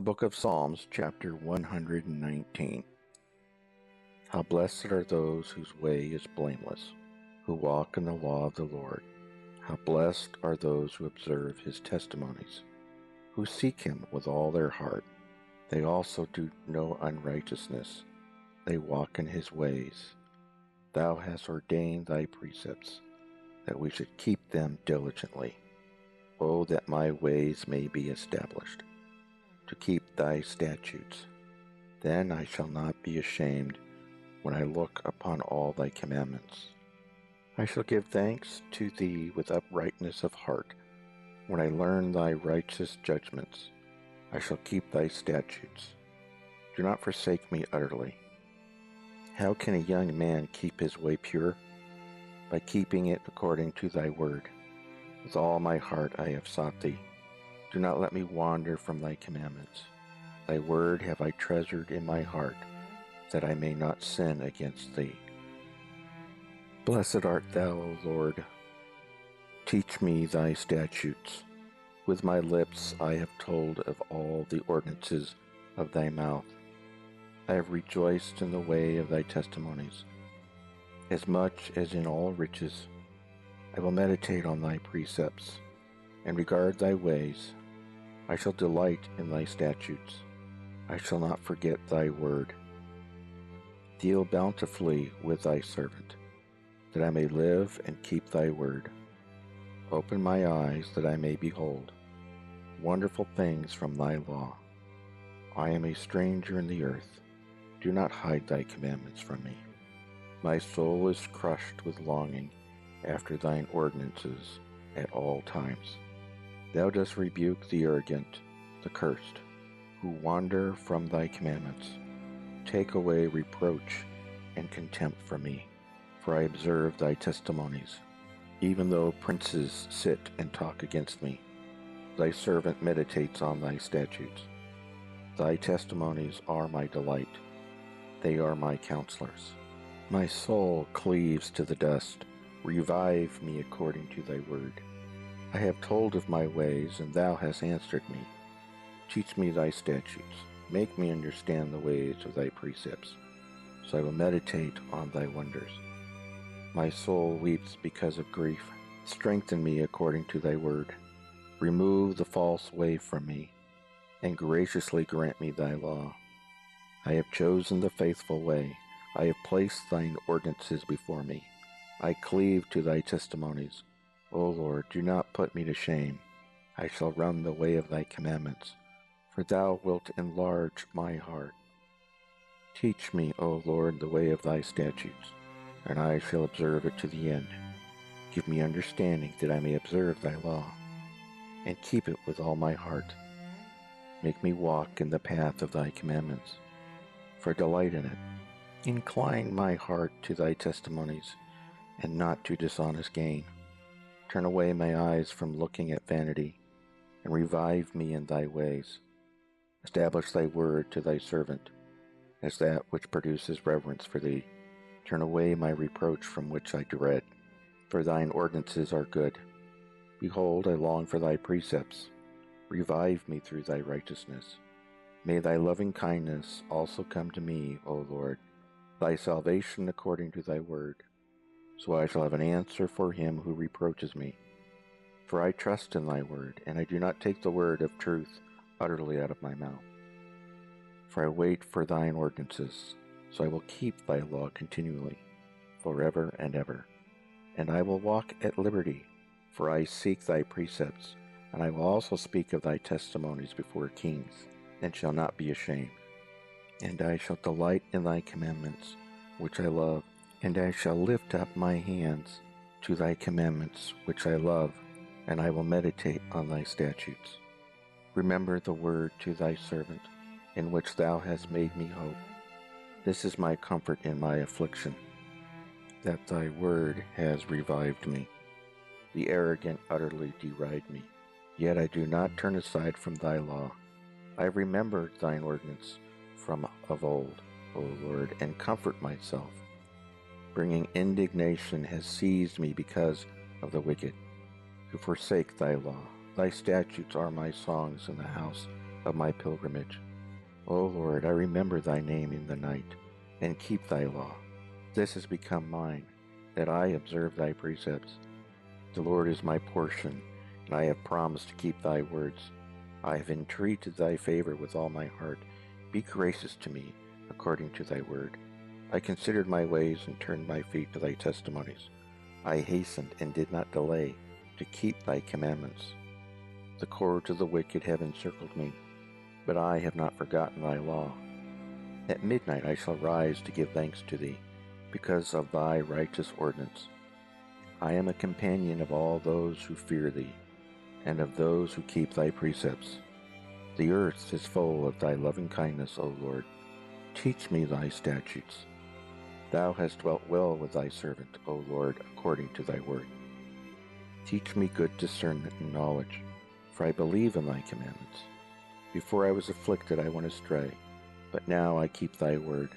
The Book of Psalms, chapter 119. How blessed are those whose way is blameless, who walk in the law of the Lord. How blessed are those who observe his testimonies, who seek him with all their heart. They also do no unrighteousness. They walk in his ways. Thou hast ordained thy precepts, that we should keep them diligently. O that my ways may be established, to keep thy statutes. Then I shall not be ashamed when I look upon all thy commandments. I shall give thanks to thee with uprightness of heart. When I learn thy righteous judgments, I shall keep thy statutes. Do not forsake me utterly. How can a young man keep his way pure? By keeping it according to thy word. With all my heart I have sought thee. Do not let me wander from thy commandments. Thy word have I treasured in my heart, that I may not sin against thee. Blessed art thou, O Lord. Teach me thy statutes. With my lips I have told of all the ordinances of thy mouth. I have rejoiced in the way of thy testimonies, as much as in all riches. I will meditate on thy precepts, and regard thy ways. I shall delight in thy statutes. I shall not forget thy word. Deal bountifully with thy servant, that I may live and keep thy word. Open my eyes that I may behold wonderful things from thy law. I am a stranger in the earth. Do not hide thy commandments from me. My soul is crushed with longing after thine ordinances at all times. Thou dost rebuke the arrogant, the cursed, who wander from thy commandments. Take away reproach and contempt from me, for I observe thy testimonies. Even though princes sit and talk against me, thy servant meditates on thy statutes. Thy testimonies are my delight. They are my counselors. My soul cleaves to the dust. Revive me according to thy word. I have told of my ways, and thou hast answered me. Teach me thy statutes. Make me understand the ways of thy precepts, so I will meditate on thy wonders. My soul weeps because of grief. Strengthen me according to thy word. Remove the false way from me, and graciously grant me thy law. I have chosen the faithful way. I have placed thine ordinances before me. I cleave to thy testimonies. O Lord, do not put me to shame. I shall run the way of thy commandments, for thou wilt enlarge my heart. Teach me, O Lord, the way of thy statutes, and I shall observe it to the end. Give me understanding that I may observe thy law, and keep it with all my heart. Make me walk in the path of thy commandments, for delight in it. Incline my heart to thy testimonies, and not to dishonest gain. Turn away my eyes from looking at vanity, and revive me in thy ways. Establish thy word to thy servant, as that which produces reverence for thee. Turn away my reproach from which I dread, for thine ordinances are good. Behold, I long for thy precepts. Revive me through thy righteousness. May thy loving kindness also come to me, O Lord, thy salvation according to thy word. So I shall have an answer for him who reproaches me. For I trust in thy word, and I do not take the word of truth utterly out of my mouth. For I wait for thine ordinances, so I will keep thy law continually, forever and ever. And I will walk at liberty, for I seek thy precepts, and I will also speak of thy testimonies before kings, and shall not be ashamed. And I shall delight in thy commandments, which I love, and I shall lift up my hands to thy commandments, which I love, and I will meditate on thy statutes. Remember the word to thy servant, in which thou hast made me hope. This is my comfort in my affliction, that thy word has revived me. The arrogant utterly deride me, yet I do not turn aside from thy law. I have remembered thine ordinance from of old, O Lord, and comfort myself. Bringing indignation has seized me because of the wicked, who forsake thy law. Thy statutes are my songs in the house of my pilgrimage. O Lord, I remember thy name in the night, and keep thy law. This has become mine, that I observe thy precepts. The Lord is my portion, and I have promised to keep thy words. I have entreated thy favor with all my heart. Be gracious to me, according to thy word. I considered my ways and turned my feet to thy testimonies. I hastened and did not delay to keep thy commandments. The cords of the wicked have encircled me, but I have not forgotten thy law. At midnight I shall rise to give thanks to thee, because of thy righteous ordinance. I am a companion of all those who fear thee, and of those who keep thy precepts. The earth is full of thy loving kindness, O Lord. Teach me thy statutes. Thou hast dwelt well with thy servant, O Lord, according to thy word. Teach me good discernment and knowledge, for I believe in thy commandments. Before I was afflicted I went astray, but now I keep thy word.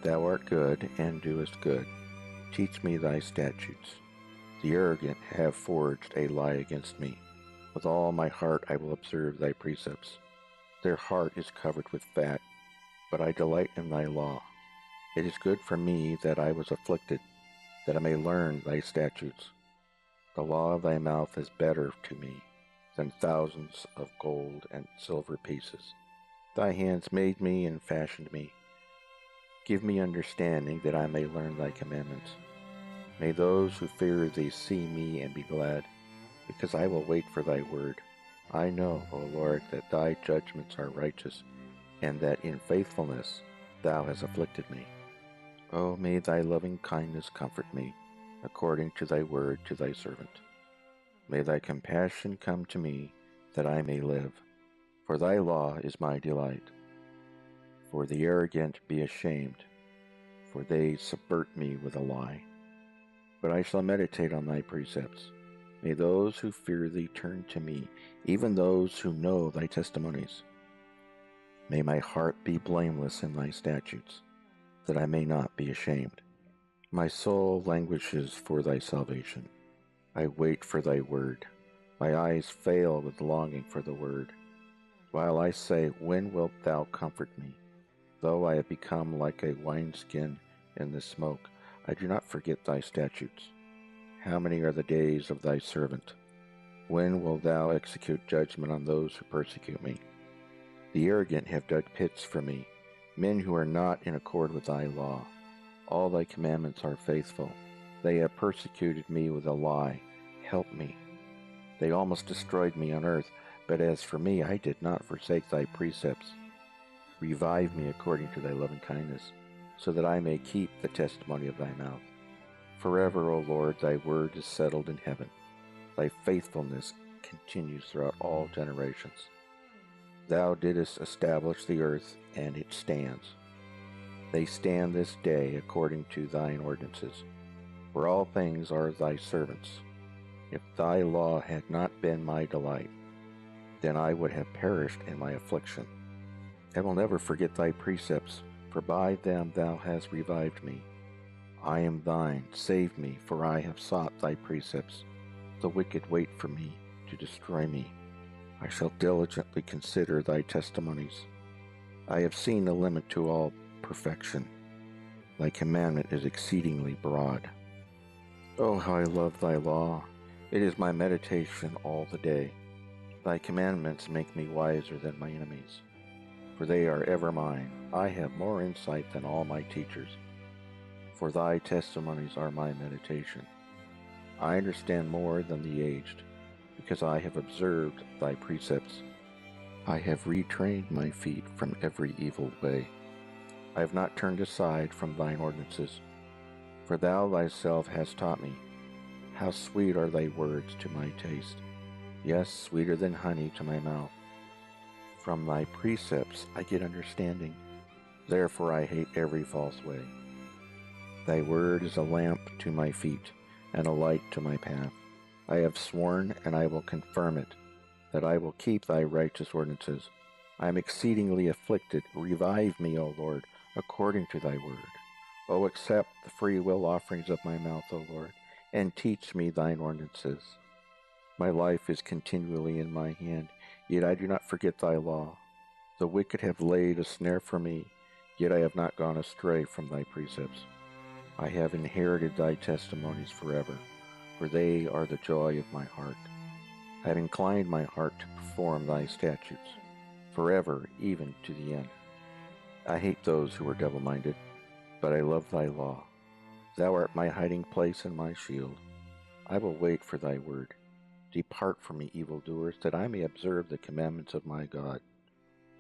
Thou art good, and doest good. Teach me thy statutes. The arrogant have forged a lie against me. With all my heart I will observe thy precepts. Their heart is covered with fat, but I delight in thy law. It is good for me that I was afflicted, that I may learn thy statutes. The law of thy mouth is better to me than thousands of gold and silver pieces. Thy hands made me and fashioned me. Give me understanding that I may learn thy commandments. May those who fear thee see me and be glad, because I will wait for thy word. I know, O Lord, that thy judgments are righteous, and that in faithfulness thou hast afflicted me. O may thy loving kindness comfort me, according to thy word to thy servant. May thy compassion come to me, that I may live, for thy law is my delight. For the arrogant be ashamed, for they subvert me with a lie. But I shall meditate on thy precepts. May those who fear thee turn to me, even those who know thy testimonies. May my heart be blameless in thy statutes, that I may not be ashamed. My soul languishes for thy salvation. I wait for thy word. My eyes fail with longing for the word. While I say, when wilt thou comfort me? Though I have become like a wineskin in the smoke, I do not forget thy statutes. How many are the days of thy servant? When wilt thou execute judgment on those who persecute me? The arrogant have dug pits for me, men who are not in accord with thy law. All thy commandments are faithful. They have persecuted me with a lie. Help me. They almost destroyed me on earth, but as for me, I did not forsake thy precepts. Revive me according to thy loving kindness, so that I may keep the testimony of thy mouth. Forever, O Lord, thy word is settled in heaven. Thy faithfulness continues throughout all generations. Thou didst establish the earth, and it stands. They stand this day according to thine ordinances, for all things are thy servants. If thy law had not been my delight, then I would have perished in my affliction. I will never forget thy precepts, for by them thou hast revived me. I am thine, save me, for I have sought thy precepts. The wicked wait for me to destroy me. I shall diligently consider thy testimonies. I have seen the limit to all perfection. Thy commandment is exceedingly broad. Oh, how I love thy law! It is my meditation all the day. Thy commandments make me wiser than my enemies, for they are ever mine. I have more insight than all my teachers, for thy testimonies are my meditation. I understand more than the aged, because I have observed thy precepts. I have retrained my feet from every evil way. I have not turned aside from thine ordinances, for thou thyself hast taught me. How sweet are thy words to my taste, yes, sweeter than honey to my mouth. From thy precepts I get understanding, therefore I hate every false way. Thy word is a lamp to my feet, and a light to my path. I have sworn, and I will confirm it, that I will keep thy righteous ordinances. I am exceedingly afflicted. Revive me, O Lord, according to thy word. O accept the free will offerings of my mouth, O Lord, and teach me thine ordinances. My life is continually in my hand, yet I do not forget thy law. The wicked have laid a snare for me, yet I have not gone astray from thy precepts. I have inherited thy testimonies forever, for they are the joy of my heart. I have inclined my heart to perform thy statutes, forever, even to the end. I hate those who are double-minded, but I love thy law. Thou art my hiding place and my shield. I will wait for thy word. Depart from me, evildoers, that I may observe the commandments of my God.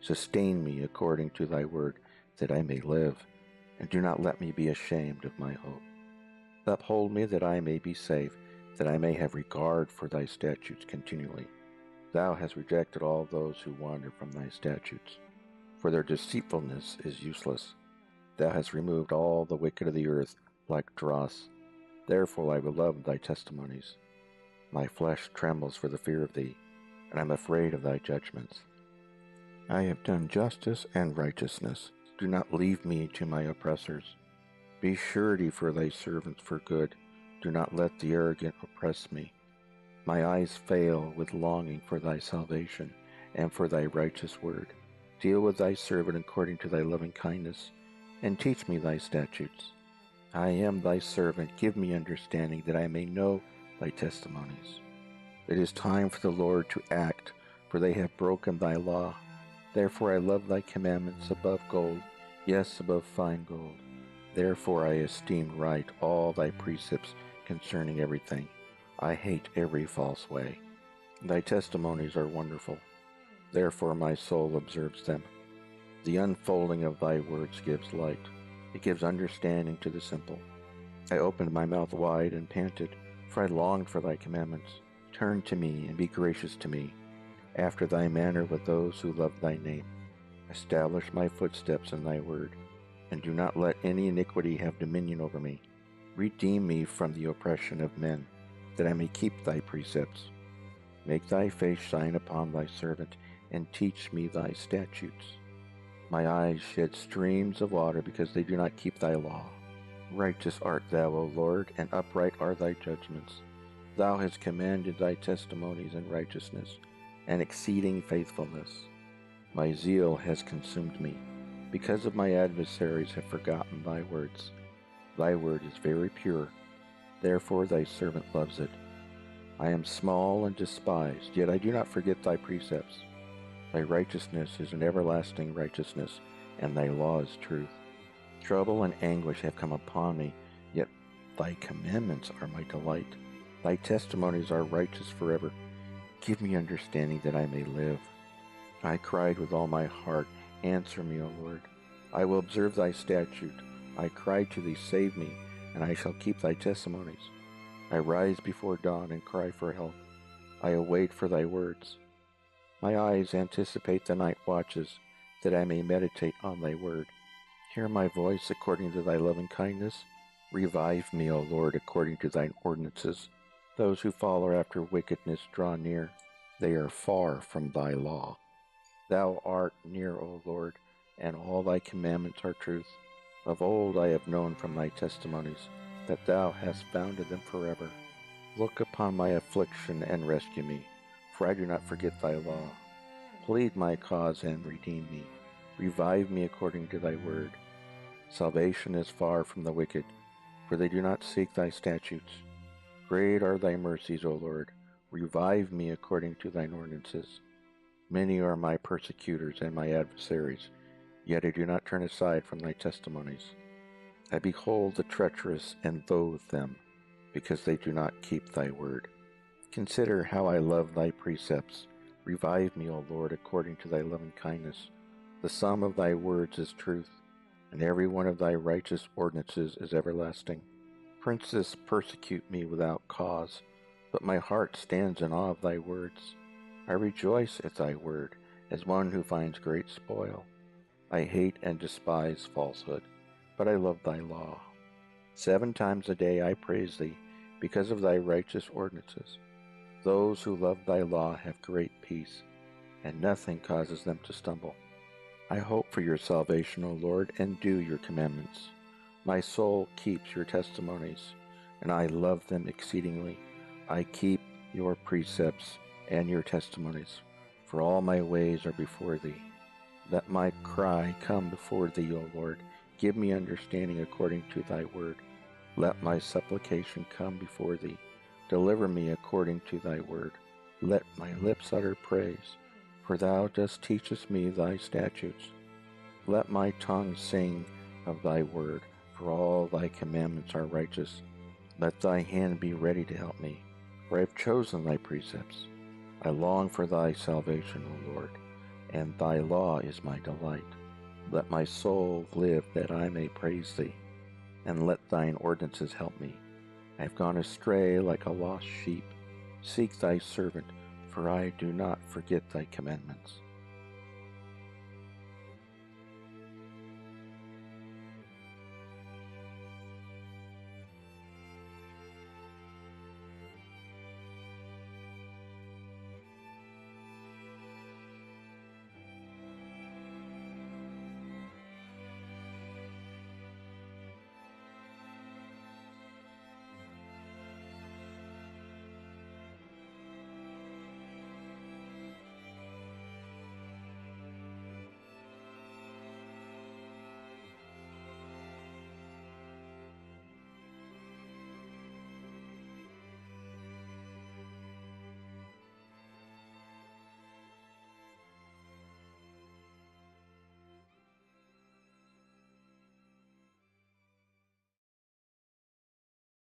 Sustain me according to thy word, that I may live, and do not let me be ashamed of my hope. Uphold me that I may be safe, that I may have regard for thy statutes continually. Thou hast rejected all those who wander from thy statutes, for their deceitfulness is useless. Thou hast removed all the wicked of the earth like dross. Therefore I will love thy testimonies. My flesh trembles for the fear of thee, and I am afraid of thy judgments. I have done justice and righteousness. Do not leave me to my oppressors. Be surety for thy servants for good. Do not let the arrogant oppress me. My eyes fail with longing for thy salvation and for thy righteous word. Deal with thy servant according to thy loving kindness, and teach me thy statutes. I am thy servant. Give me understanding, that I may know thy testimonies. It is time for the Lord to act, for they have broken thy law. Therefore I love thy commandments above gold, yes, above fine gold. Therefore I esteem right all thy precepts concerning everything. I hate every false way. Thy testimonies are wonderful. Therefore my soul observes them. The unfolding of thy words gives light. It gives understanding to the simple. I opened my mouth wide and panted, for I longed for thy commandments. Turn to me and be gracious to me, after thy manner with those who love thy name. Establish my footsteps in thy word, and do not let any iniquity have dominion over me. Redeem me from the oppression of men, that I may keep thy precepts. Make thy face shine upon thy servant, and teach me thy statutes. My eyes shed streams of water, because they do not keep thy law. Righteous art thou, O Lord, and upright are thy judgments. Thou hast commanded thy testimonies in righteousness, and exceeding faithfulness. My zeal has consumed me, because of my adversaries have forgotten thy words. Thy word is very pure, therefore thy servant loves it. I am small and despised, yet I do not forget thy precepts. Thy righteousness is an everlasting righteousness, and thy law is truth. Trouble and anguish have come upon me, yet thy commandments are my delight. Thy testimonies are righteous forever. Give me understanding, that I may live. I cried with all my heart, answer me, O Lord. I will observe thy statute. I cried to thee, save me, and I shall keep thy testimonies. I rise before dawn and cry for help. I await for thy words. My eyes anticipate the night watches, that I may meditate on thy word. Hear my voice according to thy loving kindness. Revive me, O Lord, according to thine ordinances. Those who follow after wickedness draw near. They are far from thy law. Thou art near, O Lord, and all thy commandments are truth. Of old I have known from thy testimonies, that thou hast founded them forever. Look upon my affliction and rescue me, for I do not forget thy law. Plead my cause and redeem me. Revive me according to thy word. Salvation is far from the wicked, for they do not seek thy statutes. Great are thy mercies, O Lord. Revive me according to thine ordinances. Many are my persecutors and my adversaries, yet I do not turn aside from thy testimonies. I behold the treacherous and loathe them, because they do not keep thy word. Consider how I love thy precepts. Revive me, O Lord, according to thy loving kindness. The sum of thy words is truth, and every one of thy righteous ordinances is everlasting. Princes persecute me without cause, but my heart stands in awe of thy words. I rejoice at thy word, as one who finds great spoil. I hate and despise falsehood, but I love thy law. 7 times a day I praise thee, because of thy righteous ordinances. Those who love thy law have great peace, and nothing causes them to stumble. I hope for your salvation, O Lord, and do your commandments. My soul keeps your testimonies, and I love them exceedingly. I keep your precepts and your testimonies, for all my ways are before thee. Let my cry come before thee, O Lord. Give me understanding according to thy word. Let my supplication come before thee. Deliver me according to thy word. Let my lips utter praise, for thou dost teachest me thy statutes. Let my tongue sing of thy word, for all thy commandments are righteous. Let thy hand be ready to help me, for I have chosen thy precepts. I long for thy salvation, O Lord, and thy law is my delight. Let my soul live that I may praise thee, and let thine ordinances help me. I have gone astray like a lost sheep. Seek thy servant, for I do not forget thy commandments.